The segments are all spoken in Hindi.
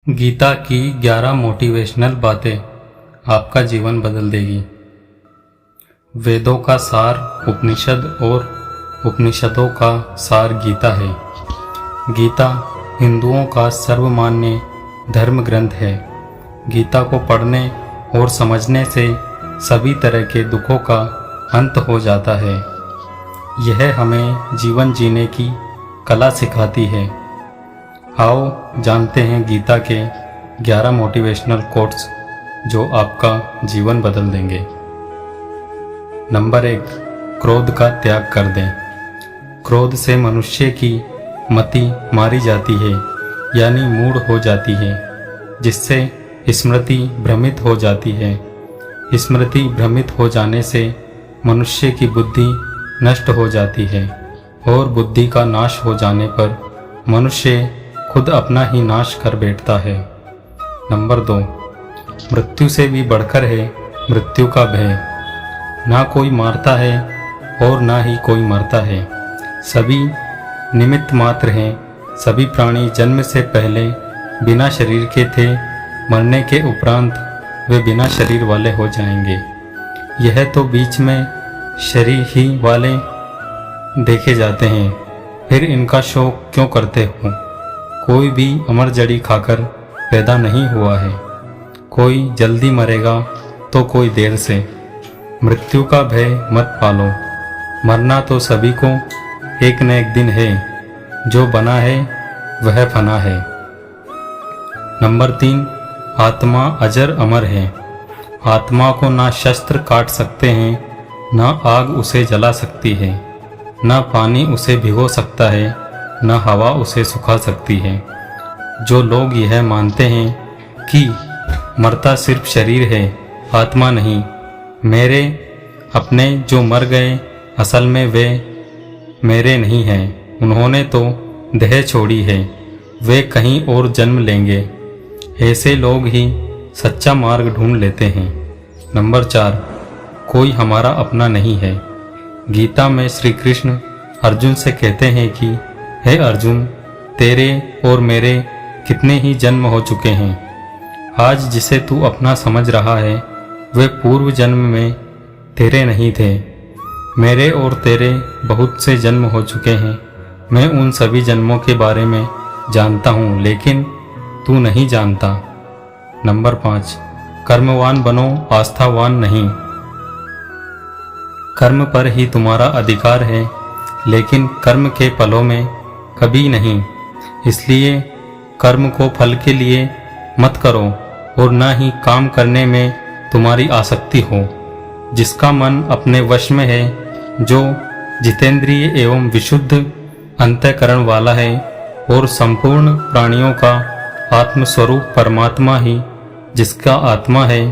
गीता की 11 मोटिवेशनल बातें आपका जीवन बदल देगी। वेदों का सार उपनिषद और उपनिषदों का सार गीता है। गीता हिंदुओं का सर्वमान्य धर्म ग्रंथ है। गीता को पढ़ने और समझने से सभी तरह के दुखों का अंत हो जाता है। यह हमें जीवन जीने की कला सिखाती है। आओ जानते हैं गीता के 11 मोटिवेशनल कोट्स जो आपका जीवन बदल देंगे। नंबर 1, क्रोध का त्याग कर दें। क्रोध से मनुष्य की मति मारी जाती है, यानी मूड हो जाती है, जिससे स्मृति भ्रमित हो जाती है। स्मृति भ्रमित हो जाने से मनुष्य की बुद्धि नष्ट हो जाती है और बुद्धि का नाश हो जाने पर मनुष्य खुद अपना ही नाश कर बैठता है। नंबर 2, मृत्यु से भी बढ़कर है मृत्यु का भय। ना कोई मारता है और ना ही कोई मरता है। सभी निमित्त मात्र हैं। सभी प्राणी जन्म से पहले बिना शरीर के थे। मरने के उपरांत वे बिना शरीर वाले हो जाएंगे। यह तो बीच में शरीर ही वाले देखे जाते हैं, फिर इनका शोक क्यों करते हो? कोई भी अमर जड़ी खाकर पैदा नहीं हुआ है। कोई जल्दी मरेगा तो कोई देर से। मृत्यु का भय मत पालो। मरना तो सभी को एक न एक दिन है। जो बना है वह फना है। नंबर 3, आत्मा अजर अमर है। आत्मा को ना शस्त्र काट सकते हैं, ना आग उसे जला सकती है, ना पानी उसे भिगो सकता है, न हवा उसे सुखा सकती है। जो लोग यह मानते हैं कि मरता सिर्फ शरीर है, आत्मा नहीं, मेरे अपने जो मर गए असल में वे मेरे नहीं हैं। उन्होंने तो देह छोड़ी है, वे कहीं और जन्म लेंगे। ऐसे लोग ही सच्चा मार्ग ढूंढ लेते हैं। नंबर 4, कोई हमारा अपना नहीं है। गीता में श्री कृष्ण अर्जुन से कहते हैं कि हे अर्जुन, तेरे और मेरे कितने ही जन्म हो चुके हैं। आज जिसे तू अपना समझ रहा है वे पूर्व जन्म में तेरे नहीं थे। मेरे और तेरे बहुत से जन्म हो चुके हैं। मैं उन सभी जन्मों के बारे में जानता हूँ, लेकिन तू नहीं जानता। नंबर 5, कर्मवान बनो, आस्थावान नहीं। कर्म पर ही तुम्हारा अधिकार है, लेकिन कर्म के फलों में कभी नहीं। इसलिए कर्म को फल के लिए मत करो और ना ही काम करने में तुम्हारी आसक्ति हो। जिसका मन अपने वश में है, जो जितेंद्रिय एवं विशुद्ध अंतःकरण वाला है और संपूर्ण प्राणियों का आत्मस्वरूप परमात्मा ही जिसका आत्मा है,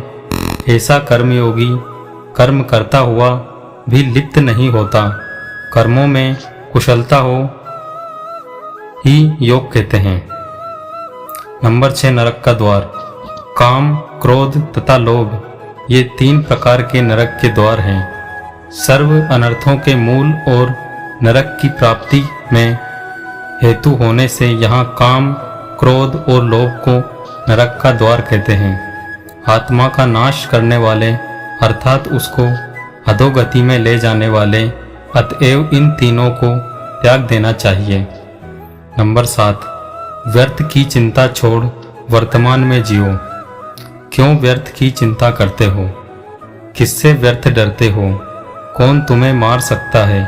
ऐसा कर्मयोगी कर्म करता हुआ भी लिप्त नहीं होता। कर्मों में कुशलता हो ही योग कहते हैं। नंबर 6, नरक का द्वार। काम, क्रोध तथा लोभ ये 3 प्रकार के नरक के द्वार हैं। सर्व अनर्थों के मूल और नरक की प्राप्ति में हेतु होने से यहाँ काम, क्रोध और लोभ को नरक का द्वार कहते हैं। आत्मा का नाश करने वाले अर्थात उसको अधोगति में ले जाने वाले, अतएव इन तीनों को त्याग देना चाहिए। नंबर 7, व्यर्थ की चिंता छोड़ वर्तमान में जियो। क्यों व्यर्थ की चिंता करते हो? किससे व्यर्थ डरते हो? कौन तुम्हें मार सकता है?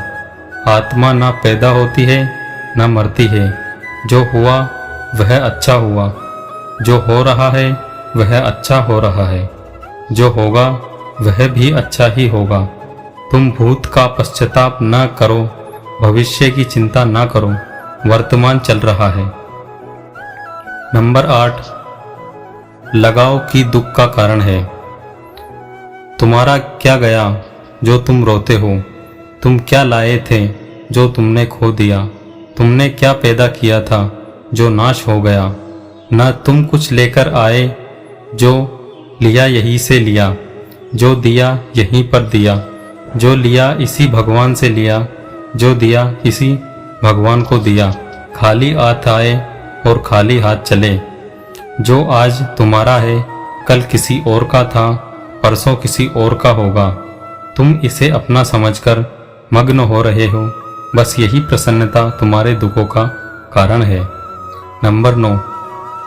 आत्मा ना पैदा होती है ना मरती है। जो हुआ वह अच्छा हुआ, जो हो रहा है वह अच्छा हो रहा है, जो होगा वह भी अच्छा ही होगा। तुम भूत का पश्चाताप न करो, भविष्य की चिंता न करो, वर्तमान चल रहा है। नंबर 8, लगाव की दुख का कारण है। तुम्हारा क्या गया जो तुम रोते हो? तुम क्या लाए थे जो तुमने खो दिया? तुमने क्या पैदा किया था जो नाश हो गया? न तुम कुछ लेकर आए, जो लिया यहीं से लिया, जो दिया यहीं पर दिया, जो लिया इसी भगवान से लिया, जो दिया इसी भगवान को दिया। खाली हाथ आए और खाली हाथ चले। जो आज तुम्हारा है कल किसी और का था, परसों किसी और का होगा। तुम इसे अपना समझकर मग्न हो रहे हो, बस यही प्रसन्नता तुम्हारे दुखों का कारण है। नंबर 9,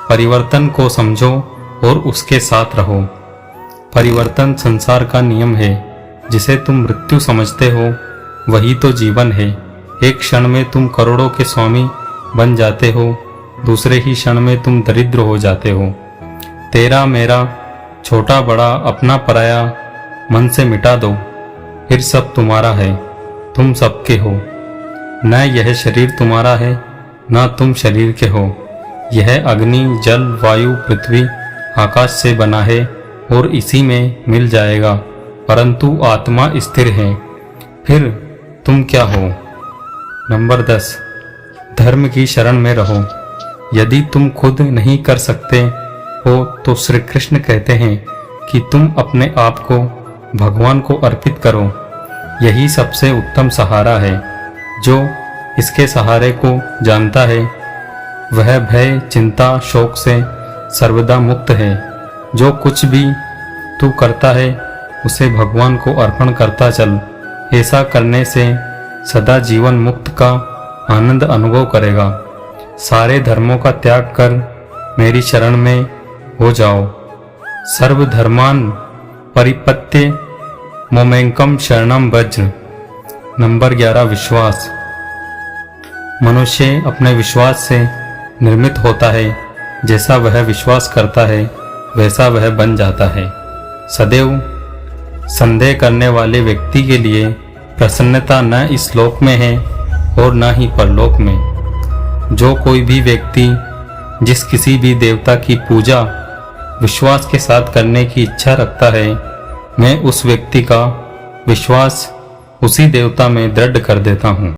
परिवर्तन को समझो और उसके साथ रहो। परिवर्तन संसार का नियम है। जिसे तुम मृत्यु समझते हो वही तो जीवन है। एक क्षण में तुम करोड़ों के स्वामी बन जाते हो, दूसरे ही क्षण में तुम दरिद्र हो जाते हो। तेरा मेरा, छोटा बड़ा, अपना पराया मन से मिटा दो, फिर सब तुम्हारा है, तुम सबके हो। न यह शरीर तुम्हारा है, न तुम शरीर के हो। यह अग्नि, जल, वायु, पृथ्वी, आकाश से बना है और इसी में मिल जाएगा, परंतु आत्मा स्थिर है। फिर तुम क्या हो? नंबर 10, धर्म की शरण में रहो। यदि तुम खुद नहीं कर सकते हो तो श्री कृष्ण कहते हैं कि तुम अपने आप को भगवान को अर्पित करो। यही सबसे उत्तम सहारा है। जो इसके सहारे को जानता है वह भय, चिंता, शोक से सर्वदा मुक्त है। जो कुछ भी तू करता है उसे भगवान को अर्पण करता चल। ऐसा करने से सदा जीवन मुक्त का आनंद अनुभव करेगा। सारे धर्मों का त्याग कर मेरी शरण में हो जाओ। सर्वधर्मान परिपत्य मोमेंकम शरणम व्रज। नंबर 11, विश्वास। मनुष्य अपने विश्वास से निर्मित होता है। जैसा वह विश्वास करता है वैसा वह बन जाता है। सदैव संदेह करने वाले व्यक्ति के लिए प्रसन्नता न इस लोक में है और न ही परलोक में। जो कोई भी व्यक्ति जिस किसी भी देवता की पूजा विश्वास के साथ करने की इच्छा रखता है, मैं उस व्यक्ति का विश्वास उसी देवता में दृढ़ कर देता हूँ।